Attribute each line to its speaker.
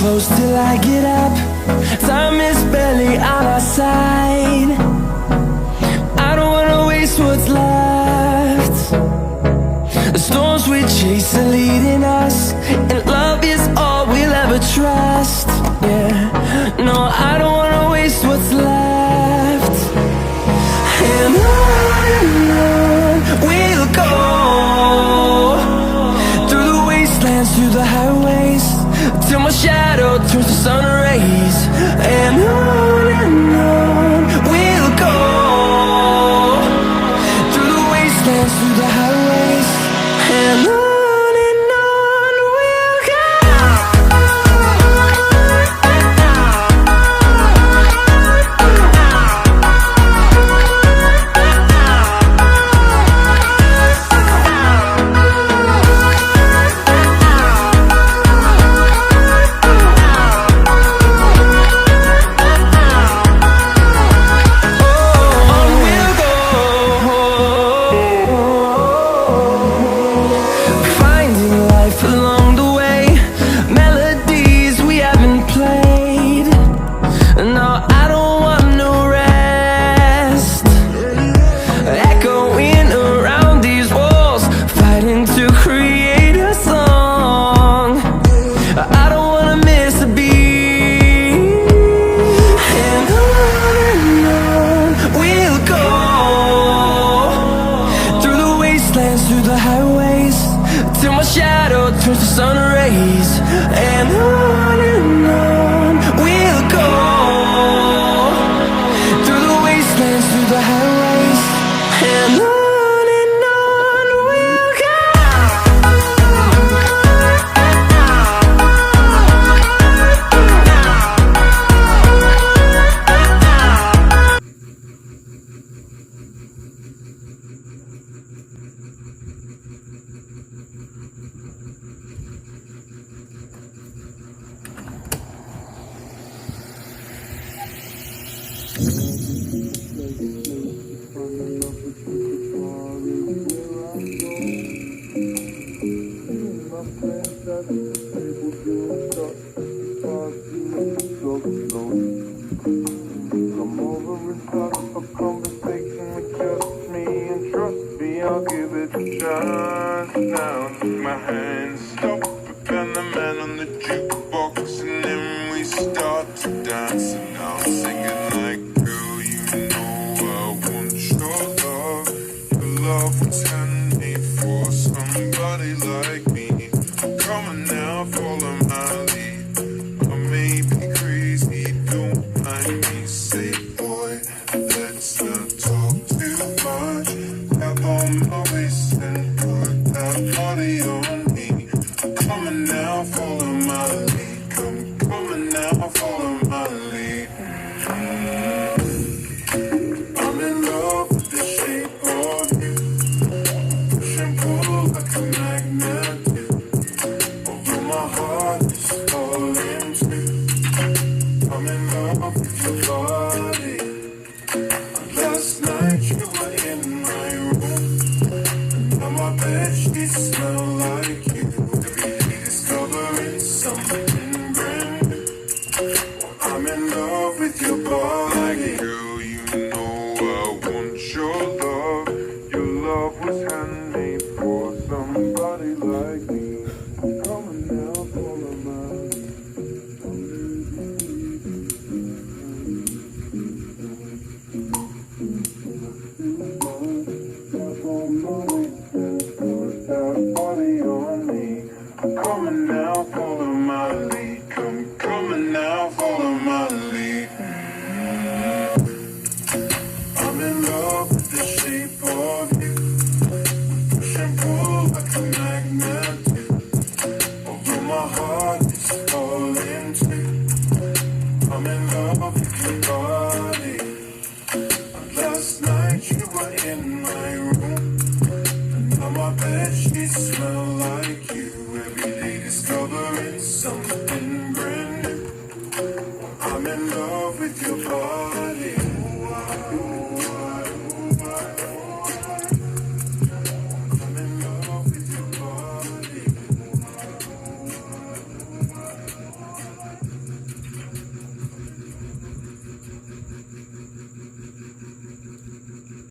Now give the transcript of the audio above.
Speaker 1: close till I get up. Time is barely on our side. I don't wanna waste what's left. The storms we chase are leading us, and love is all we'll ever trust. Yeah, no, I don't wanna waste what's left. And on we'll go, through the wastelands, through the highways, till my shadow turns to sun rays. And on we'll go, through the wastelands, through the highways, and on. Through the highways, till my shadow turns to sun rays. And on we'll go, through the wastelands, through the highways, and on.
Speaker 2: Come over and start up a conversation with just me, and trust me, I'll give it a chance. Now take my hand, stop and the man on the jukebox, and then we start to dance. And now I'm singing like, girl, you know I want your love. Your love was handmade for somebody like me. Come on now, follow my lead. I may be crazy, don't mind me. Say, boy, let's not talk too much. Tap on my waist and put that body on me. Come on now, follow my lead. Come on now, follow my lead. I'm in love with the shape of you. Push and pull like a magnet do. Although my heart is falling too. I'm in love with your body. Last night you were in my room, and now my bed sheets smell like you. Every day discovering something brand new. I'm in love with your body. Girl, you know I want your love. Your love was handmade for somebody like me. Come on now, follow my lead. Come on now, follow my lead. Come on now, follow my lead. I'm in love with the shape of you. Push and pull like a magnet do. Although my heart is falling too. I'm in love with your body. Last night you were in my room, and now my bed sheets smell like you. Every day discovering something brand new. I'm in love with your body.